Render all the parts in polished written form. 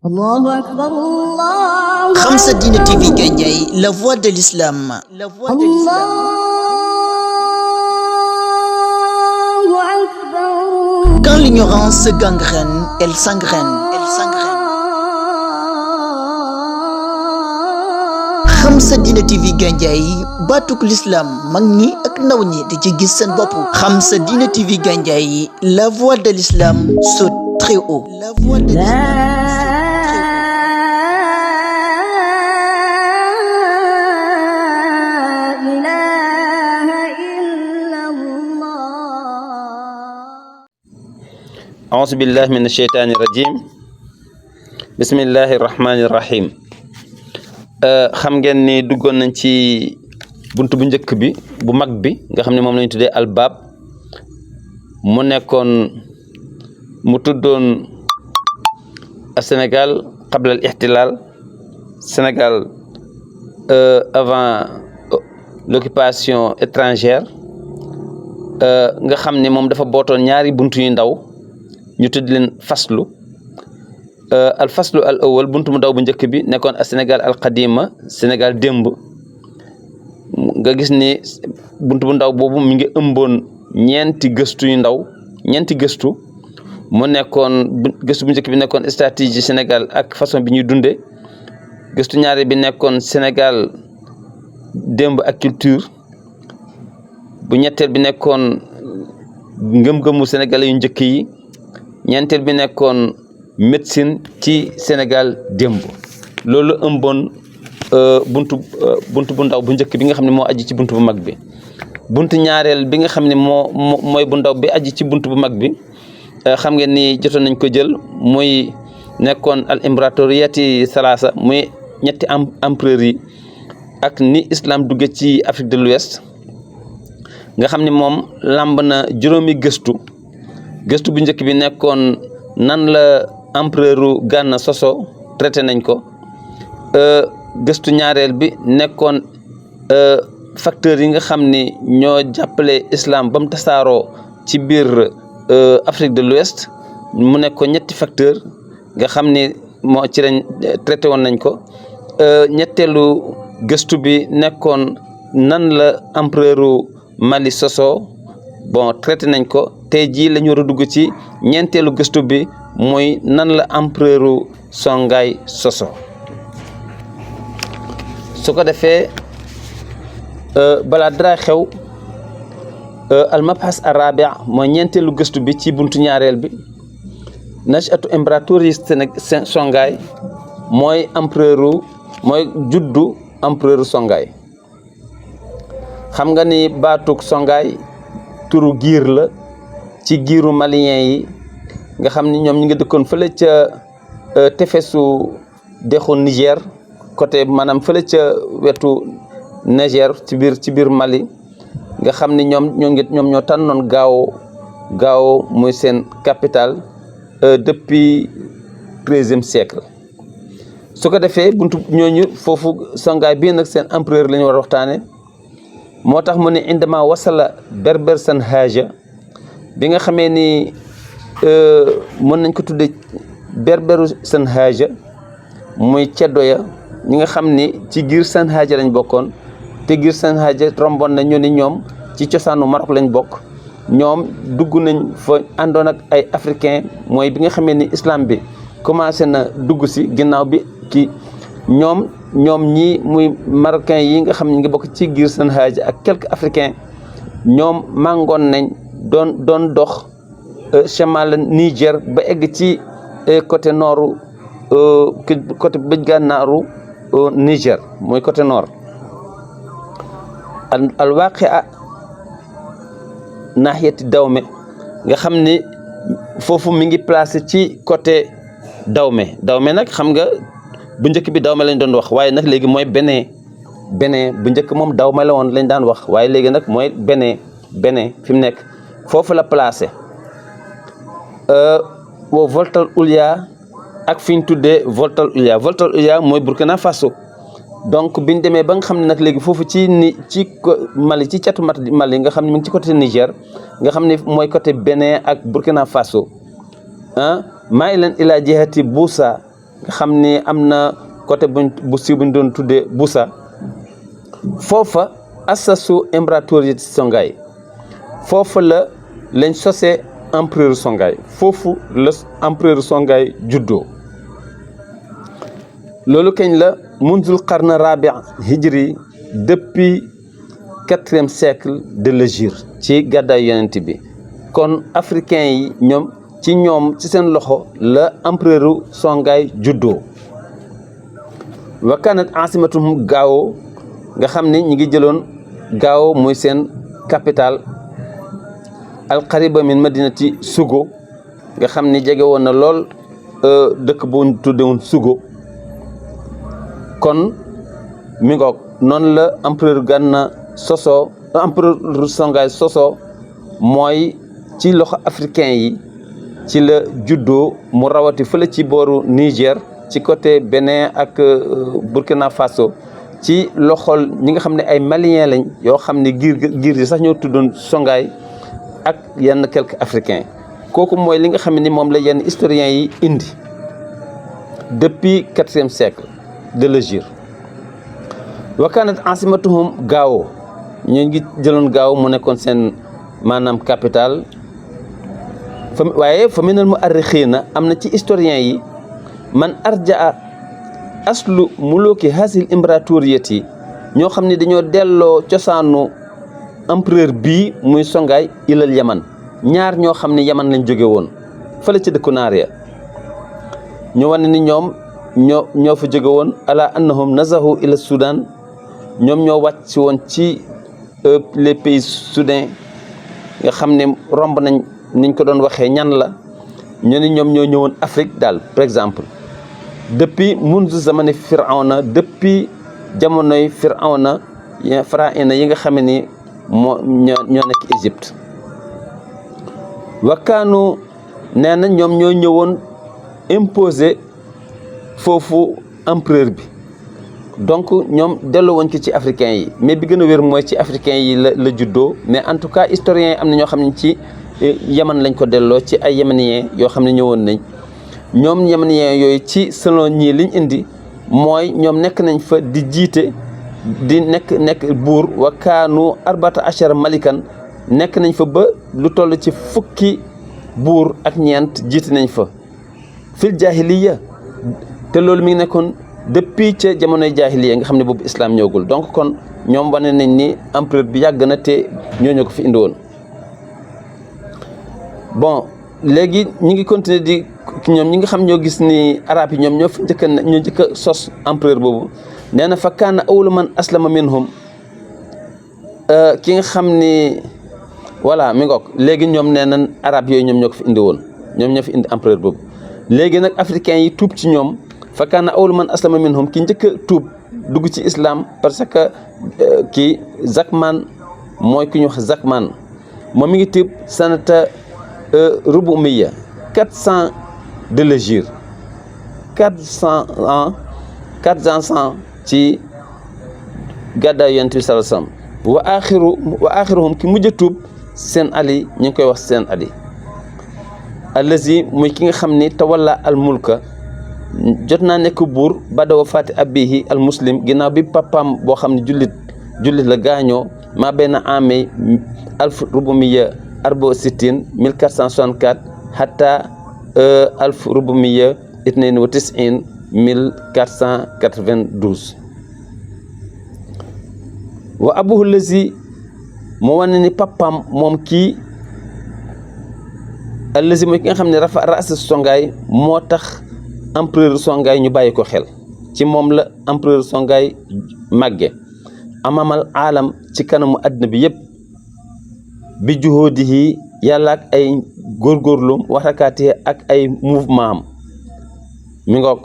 الله أكبر الله Khamsa Dine TV Gandiaye, la voix de l'islam. La voix de l'islam. الله أكبر. Quand l'ignorance gangrène, elle s'engraine. Elle s'engraine. Khamsa Dine TV Gandiaye, batuk l'islam, mag ñi ak ndaw ñi di ci gis seen bopp. Khamsa Dine TV Gandiaye, la voix de l'islam saute très haut. La voix de l'islam. أعوذ بالله من الشيطان الرجيم بسم الله الرحمن الرحيم xam ngeen ni duggoon nañ ci buntu bu njëkk bi bu mag bi nga xam ne moom lañu tuddee albaab mu nekkoon mu tuddoon Sénégal qabla al ihtilal Sénégal avant l'occupation étrangère nga xam ne moom dafa bootoon ñaari buntu yu ndaw ñu tudd leen faslu al faslu al awal buntu mu ndaw bu njëkk bi nekkoon a Sénégal al qadima Sénégal démb nga gis ni buntu bu ndaw boobu mi ngi ëmboon ñeenti gëstu yu ndaw ñeenti gëstu mu nekkoon gëstu bu njëkk bi nekkoon stratégie Sénégal ak façon bi ñuy dundee gëstu ñaari bi nekkoon Sénégal démb ak culture bu ñetteel bi nekkoon ngëm-ngëmu sénégalais yu njëkk yi ñeenteel bi nekkoon médecine ci Sénégal démb loolu ëmboon buntu bu ndaw bu njëkk bi nga xam ne moo aji ci buntu bu mag bi buntu ñaareel bi nga xam ne mooy bu ndaw bi aji ci buntu bu mag bi xam ngeen ni jotoon nañ ko jël muy nekkoon al impératoriyati salasa muy ñetti empereur yi ak ni islam dugge ci Afrique de l'Ouest nga xam ne moom lamb na juróomi gëstu bu njëkk bi nekkoon nan la empereuru Ghana soso traité nañ ko gëstu ñaareel bi nekkoon facteurs yi nga xam ni ñoo jàppale islam ba mu tasaaroo ci biir Afrique de l'Ouest mu nekkoon ñetti facteur nga xam ni moo ci lañ traité woon nañ ko ñetteelu gëstu bi nekkoon nan la empereuru Mali soso bon traité nañ ko tey jii la ñu war a dugg ci ñeenteelu gëstu bi mooy nan la empereuru Songhai soso su ko defee balaa dara xew al mabhas arabia mooy ñeenteelu gëstu bi ci buntu ñaareel bi nachatu impératori Songhai mooy empereuru mooy juddu empereuru Songhai xam nga ni baatuk Songhai turu giir la ci giiru malien yi nga xam ni ñoom ñi nga dëkkoon fële ca tefesu dexu Niger côté maanaam fële ca wetu Niger ci biir Mali nga xam ni ñoom ñoo tànnoon Gao muy seen capitale depuis 13e siècle su ko defee buntu ñooñu foofu Songhai bii nag seen empereur la ñu war a waxtaane moo tax mu ne indama wasala berber san haja bi nga xamee ni mën nañ ko tudde berberu san haja muy ceddo ya ñi nga xam ni ci giir san haja lañ bokkoon te giir san haja romboon na ñu ni ñoom ci cosaanu Maroc lañ bokk ñoom dugg nañ fa àndoon ak ay africain mooy bi nga xamee ni islam bi commencé na dugg si ginnaaw bi ki ñoom ñii muy marocain yi nga xam ne ngi bokk ci giir seen haaj ak quelques africains ñoom màngoon nañ doon dox chemal Niger ba egg ci côté nooru côté bëj gànnaaru Niger mooy côté nord al waqia nahiyati Dahomey nga xam ni foofu mi ngi placé ci côté Dahomey nag xam nga bu njëkk bi Dahomey lañ doon wax waaye nag léegi mooy Bénin bu njëkk moom Dahomey la woon lañ daan wax waaye léegi nag mooy Bénin fi mu nekk foofu la placé wo Volta Ulia ak fi ñu tuddee Volta Ulia mooy Burkina Faso donc biñ demee ba nga xam ne nag léegi foofu ci Mali ci catu Mali nga xam ne mu ngi ci côté Niger nga xam ne mooy côté Bénin ak Burkina Faso maa ilan ila jihati Boussa nga xam ni am na côté bu si buñ doon tuddee Busa foofa asasu impératoriat Songhai foofa lañ sosee empereur Songhai foofu la empereur Songhai juddoo loolu kañ la munzul qarn rabi hijri depuis 4e siècle de l'hégire ci gàddaay yonent bi kon africain yi ñoom ci seen loxo la empereur Songhai juddoo wa kanat asimatuhum Gao nga xam ne ñi ngi jëloon Gao muy seen capitale alqariba min madinati Sugo nga xam ni jege woon na lool dëkk bu tuddewoon Sugo kon mi ngoog noonu la empereur Gana soso empereur Songhai soso mooy ci loxo africain yi ci la juddoo mu rawati fële ci booru Niger ci côté Bénin ak Burkina Faso ci loxol ñi nga xam ne ay maliens lañ yoo xam ne giir yi sax ñoo tuddoon Songhai ak yenn quelques africains kooku mooy li nga xam ne moom la yenn historiens yi indi depuis 4e siècle de l'hégire wa kanat asimatuhum Gao ñu ngi jëloon Gao mu nekkoon seen maanaam capitale waaye fa minal mu'arrixiina am na ci historiens yi man arjaa aslu muluki hasil impératoriyati ñoo xam ne dañoo delloo cosaanu empereur bii muy Songhai ilal Yaman ñaar ñoo xam ne Yaman lañ jóge woon fële ci dëkku naar ya ñu wane ni ñoom ñoo fa jóge woon ala annahum nazahu ila Soudan ñoom ñoo wàcc si woon ci les pays soudanais nga xam ne romb nañ niñ ko doon waxee ñan la ñu ni ñoom ñoo ñëwoon Afrique daal par exemple depuis munzu zamani Firawna depuis jamonoy Firawna pharaïna yi nga xam ni ñoo nekk Égypte wakkaanu nee na ñoom ñoo ñëwoon imposer foofu empereur bi donc ñoom delloo woon ko ci africains yi mais bi gën a wér mooy ci africains yi la juddoo mais en tout cas historiens yi am na ñoo xam ne ci Yaman lañ ko delloo ci ay yéméniens yoo xam ne ñëwoon nañ ñoom yéméniens yooyu ci selon ñii liñ indi mooy ñoom nekk nañ fa di jiite di nekk buur wa kaanu arbata achara malikan nekk nañ fa ba lu toll ci fukki buur ak ñeent jiite nañ fa fil jahiliya te loolu mi ngi nekkoon depuis ca jamonoy jahiliya nga xam ne boobu islam ñëwagul donc kon ñoom wane nañ ni empereur bi yàgg na te ñooñu ko fi indi woon bon léegi ñi ngi continuer di ñoom ñi nga xam ñoo gis ni arab yi ñoom ñoo fa njëkk a sos empereur boobu nee na fa kaana awwalu man aslama minhum ki nga xam ni voilà mi ngoog léegi ñoom nee na arab yooyu ñoom ñoo ko fi indi woon ñoom ñoo fi indi empereur boobu léegi nag africains yi tuub ci ñoom fa kaana awwalu man aslama minhum ki njëkk a tuub dugg ci islam parce que kii Zakman mooy ku ñu wax Zakman moom mi ngi tuub sanata rubumiya 400 de l'hégire 400 ans ci gàddaay yonent bi sallallahu alayhi wasallam wa axiruhum ki mujj a tuub seen ali ñu ngi koy wax seen ali allazi muy ki nga xam ni tawalla al mulka jot naa nekk buur bada wafaati abihi al muslim ginnaaw bi papaam boo xam ne jullit la gaañoo maa benn amee alf rubumiya arbo sittin 1464 hatta alf rubumiya itnain wa tis'in 1492 wa abuhu lazi moo wane ni papaam moom kii allazi mooy ki nga xam ne rafa ras Songhai moo tax empereur Songhai ñu bàyyi ko xel ci moom la empereur Songhai màgge amamal aalam ci kanamu àddina bi yëpp bi juhóodihi yàlla ak ay góorgóorlum waxrakaati ak ay mouvement am mi ngoog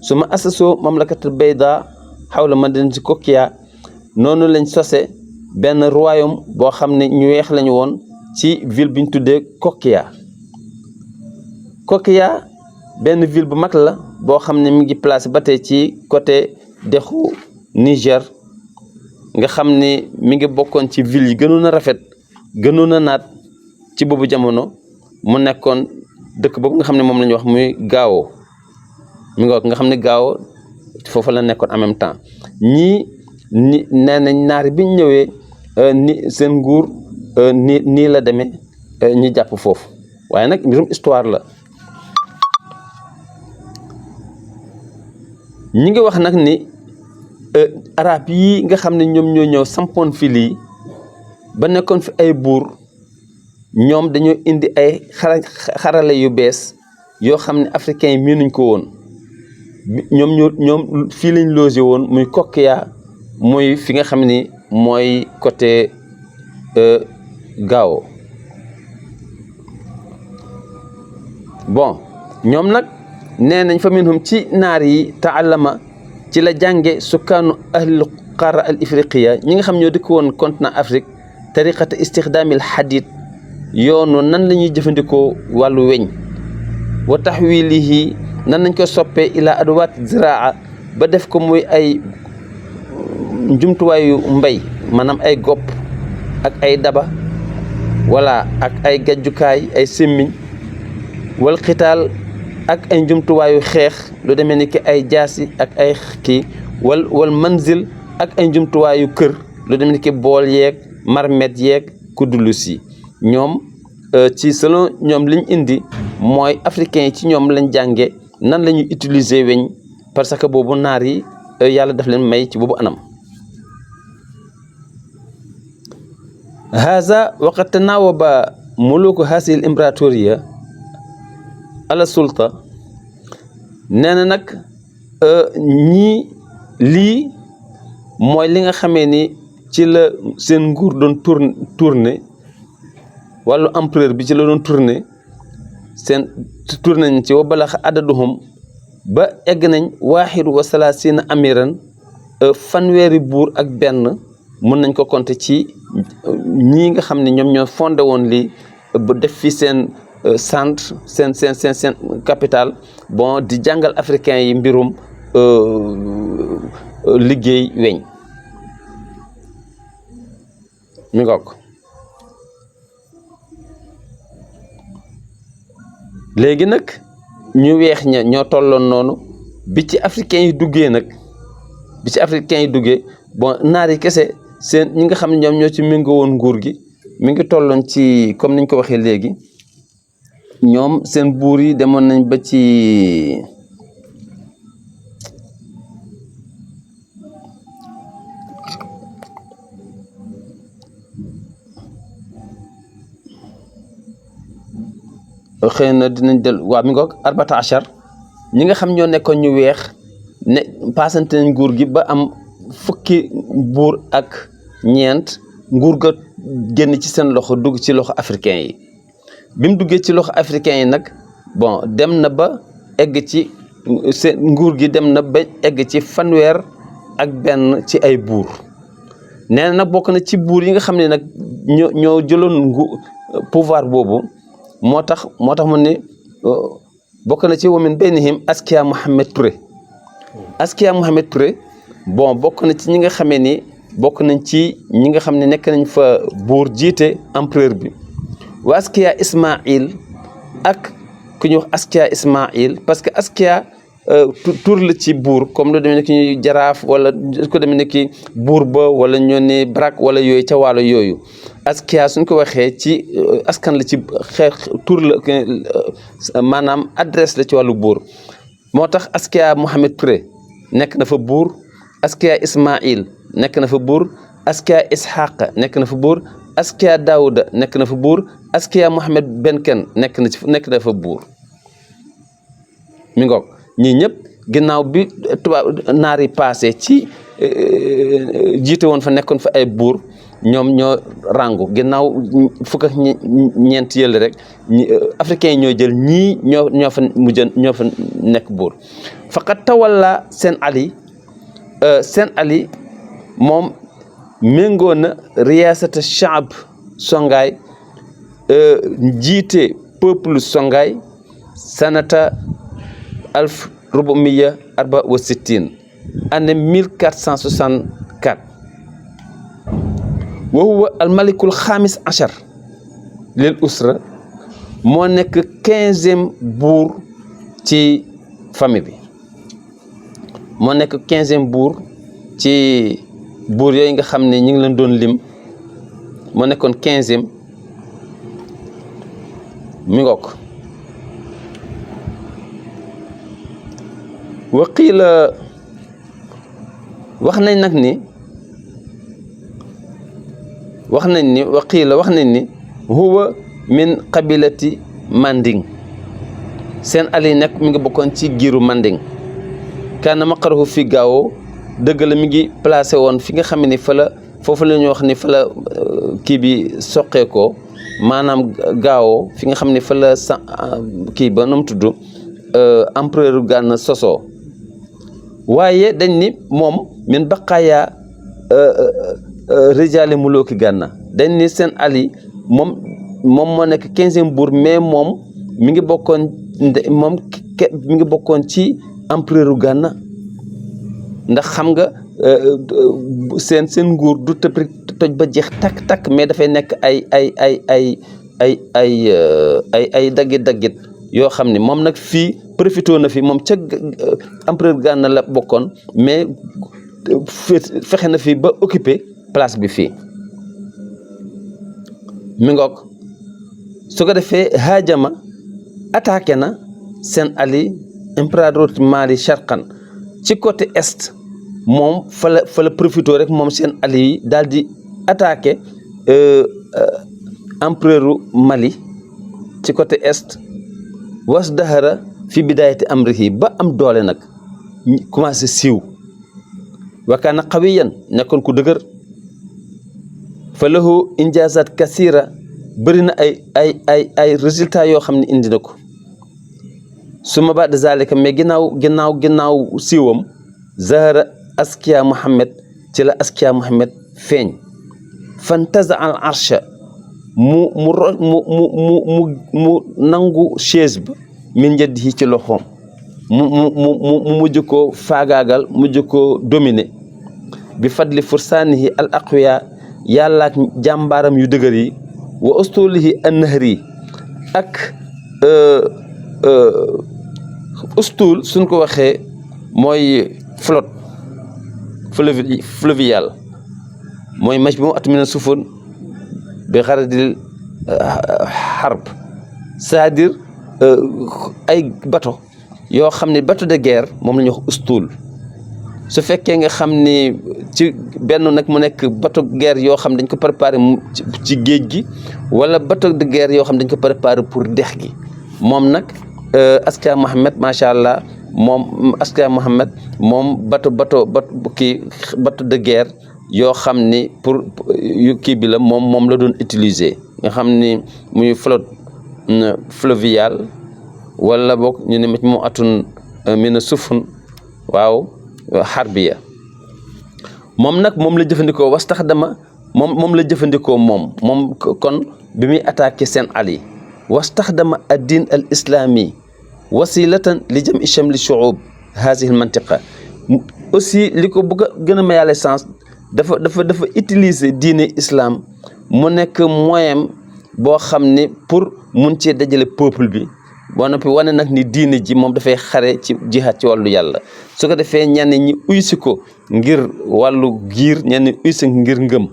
su ma asasoo mamlakatul bayda xawla madinati Kokia noonu lañ sose benn royaume boo xam ne ñu weex lañu woon ci ville bi ñu tuddee Kokia benn ville bu mag la boo xam ne mi ngi placé ba tey ci côté dexu Niger nga xam ne mi ngi bokkoon ci ville yi gënoon a rafet gënoon a naat ci boobu jamono mu nekkoon dëkk boobu nga xam ne moom la ñuy wax muy Gao mi ngoog nga xam ne gaaw foofu la nekkoon en même temps ñii ni nee nañ naari biñ ñëwee ni seen nguur nii la demee ñu jàpp foofu waaye nag mbirum histoire la. ñi ngi wax nag ni arab yi nga xam ne ñoom ñoo ñëw sampoon fi lii ba nekkoon fi ay buur ñoom dañoo indi ay xarale yu bees yoo xam ne africains yi miinuñ ko woon ñoom fii lañ logé woon muy Kokia muy fi nga xam ni mooy côté Gao. bon ñoom nag nee nañ fa minhum ci naar yi taallama ci la jànge sukkaanu ahlil qara al ifriqiya ñi nga xam ñoo dëkk woon continent Afrique tariqata istixdaamil hadid yoonu nan la ñuy jëfandikoo wàllu weñ wa taxwilihi nan nañ ko soppee ila adwaat ziraa ba def ko muy ay njumtuwaayu mbay maanaam ay gopp ak ay daba wala ak ay gajjukaay ay sémmiñ wal xitaal ak ay njumtuwaayu xeex lu demee ni ki ay jaasi ak ay kii wal manzil ak ay njumtuwaayu kër lu demee ni ki bool yeeg marmet yeeg kuddulus yi ñoom ci selon ñoom liñ indi mooy africains yi ci ñoom lañ jànge nan la ñuy utiliser weñ parce que boobu naar yi yàlla daf leen may ci boobu anam. haza waqad tanawaba muluku hasihi al imbratoriya ala sulta nee na nag ñii lii mooy li nga xamee ni ci la seen nguur doon tourné wàllu empereur bi ci la doon tourné seen tourné nañ ci wa balax adaduhum ba egg nañ waaxidu wa salaasina amiran fanweeri buur ak benn mën nañ ko compter ci ñii nga xam ne ñoom ñoo fondé woon lii ba def fi seen centre seen capital bon di jàngal africain yi mbirum liggéey weñ mi ngoog léegi nag ñu weex ña ñoo tolloon noonu bi ci africain yi duggee bon naar yi kese seen ñi nga xam ne ñoom ñoo ci méngoo woon nguur gi mi ngi tolloon ci comme niñ ko waxee léegi ñoom seen buur yi demoon nañ ba ci xëy na dinañ del waaw mi ngoog arbata achar ñi nga xam ñoo nekkoon ñu weex ne paasante nañ nguur gi ba am fukki buur ak ñeent nguur ga génn ci seen loxo dugg ci loxo africain yi bi mu duggee ci loxo africain yi nag bon dem na ba egg ci seen nguur gi dem na ba egg ci fanweer ak benn ci ay buur nee na nag bokk na ci buur yi nga xam ne nag ñoo jëloon pouvoir boobu moo tax mu ne bokk na ci wamin baynihim Askia Mohamed Touré bon bokk na ci ñi nga xamee ni bokk nañ ci ñi nga xam ne nekk nañ fa buur jiite empereur bi wa Askia Ismaïl ak ku ñuy wax Askia Ismaïl parce que Askia tur la ci buur comme lu demee ne ki ñuy jaraaf wala ko demee ne ki buur ba wala ñoo ne brak wala yooyu ca wàllu yooyu Askia suñ ko waxee ci askan la ci xeex tur la maanaam adresse la ci wàllu buur moo tax Askia Mohamed Touré nekk na fa buur Askia Ismaïl nekk na fa buur Askia Ishaq nekk na fa buur Askia Daouda nekk na fa buur Askia Mohamed Benken nekk na fa buur mi ngoog ñii ñëpp ginnaaw bi tubaab naar yi passé ci jiite woon fa nekkoon fa ay buur ñoom ñoo rangu ginnaaw fukk ak ñeent yële rek africains yi ñoo jël ñii ñoo fa nekk buur faqat tawalla seen ali moom méngoo na riyaasata shaab Songhai jiite peuple Songhai sanata 1464 année 1464 wa huwa al malikul xaamis achar lil usra moo nekk 15e buur ci famille bi moo nekk 15e buur ci buur yooyu nga xam ne ñu ngi leen doon lim moo nekkoon 15e mi ngook waqiila wax nañ ni huwa min qabilati Manding seen ali nekk mi ngi bokkoon ci giiru Manding kaana maqarahu fi Gao dëgg la mi ngi placé woon fi nga xam ne foofu la ñu wax ni fa la kii bi soqeekoo maanaam Gao fi nga xam ne fa la kii ba nu mu tudd empereur Gànna sosoo waaye dañ ni moom min baqaaya rijaali mulooki Gànna dañ ni seen ali moom moo nekk 15e buur mais moom mi ngi bokkoon ci empereur Gànna ndax xam nga seen nguur du tëb rek toj ba jeex takk mais dafay nekk ay daggit yoo xam ne moom nag fii profité na fi moom ca empereur Gànna la bokkoon mais fexe na fi ba occupé place bi fii mi ngoog su ko defee haajama attaqué na seen ali impérator Mali sharqan ci côté est moom fa la profité rek moom seen ali yi daal di attaqué empereur Mali ci côté est was dahara fi bidayati amrihi ba am doole nag commencé siiw wakaana qawiyan nekkoon ku dëgër fa lahu injazat kasira bëri na ay résultats yoo xam ne indi na ko suma ba'da zalika mais ginnaaw siiwam zahara askiya Muhammad ci la askiya Muhammad feeñ fantaza al arsha mu nangu chaise ba min njëddi ci loxoom mu mujj ko faagaagal mujj ko dominer bi fadli fursaanihi al aqwiya yàlla ak jàmbaaram yu dëgër yi wa ustulihi an-nahri ak ustul suñ ko waxee mooy flotte fluviale mooy majmu'atun min as-sufun bi gharadil harb c'est-à-dire ay bateau yoo xam ne bateau de guerre moom la ñuy wax ustul su fekkee nga xam ni ci benn nag mu nekk bateau de guerre yoo xam dañ ko préparé ci géej gi wala bateau de guerre yoo xam dañ ko préparé pour dex gi moom nag askar Mohammed macha allah moom askar Mohammed moom bateau de guerre yoo xam ni pour kii bi la moom la doon utiliser nga xam ni muy flotte fluviale wala boog ñu ne mu atun mina sufun waaw harbiya moom nag moom la jëfandikoo wastaxdama moom la jëfandikoo moom kon bi muy attaqué seen ali wastaxdama ad-din al islami wasilatan li jam'i shamli shu'ub hazihi al mantiqa aussi li ko bëgg a gën a mayale sens dafa utiliser diine islam mu nekk moyen boo xam ne pour mun cee dajale peuple bi boo noppi wane nag ni diine ji moom dafay xare ci jihaad ci wàllu yàlla su ko defee ñenn ñi uysi ko ngir wàllu giir ñenn ñi uysi ngir ngëm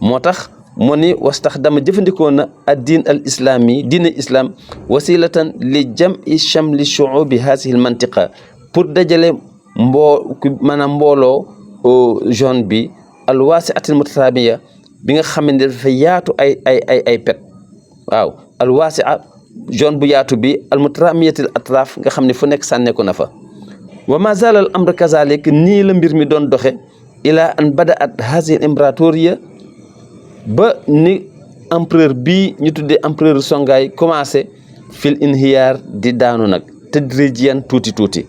moo tax mu ni wastaxdama jëfandikoo na ad-din al islami diine islam wasilatan li jam'i shamli shu'ubi hazihi al mantiqa pour dajale mbooloo zone bi al wasi'atil mutaramiya bi nga xam ne dafa yaatu ay pet waaw al wasi'a zone bu yaatu bi al mutaramiyatil atraf nga xam ne fu nekk sànneeku na fa wa ma zala al amr kazalik nii la mbir mi doon doxe ila an bada'at hazihi al imbratoriya ba ni empereur bii ñu tuddee empereur Songhai commencé fil inhiyaar di daanu nag tadrijiyan tuuti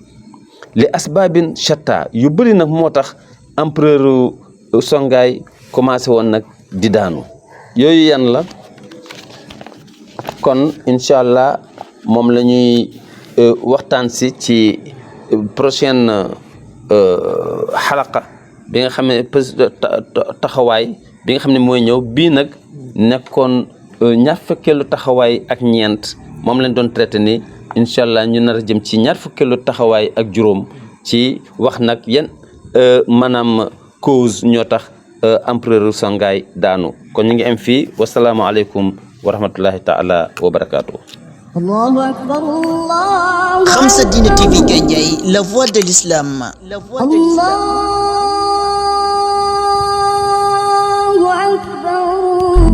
li asbabin shatta yu bëri nag moo tax empereur Songhai commencé woon nag di daanu yooyu yan la kon incha allah moom la ñuy waxtaan si ci prochaine xalaqa bi nga xam ne taxawaay bi nga xam ne mooy ñëw bii nag nekkoon ñaar fukkeelu taxawaay ak ñeent moom lañ doon traité ni incha allah ñu nar a jëm ci ñaar fukkeelu taxawaay ak juróom ci wax nag yan maanaam cause ñoo tax empereur Songhai daanu kon ñu ngi am fii wasalaamaaleykum wa rahmatullahi taala wa barakaatu. Allahu akbar Allah. Khamsa Dina TV Gandiaye, la voix de l'islam. Allahu akbar.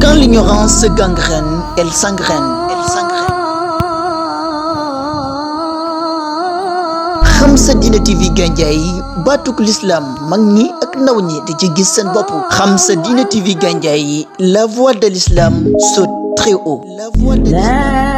Quand l'ignorance gangrène, elle s'engraine. Khamsa Dina TV Gandiaye, batuk l'islam mag ñi ak ndaw ñi di ci gis seen bopp. Khamsa Dina TV Gandiaye, la voix de l'islam saute très haut. La voix de l'islam.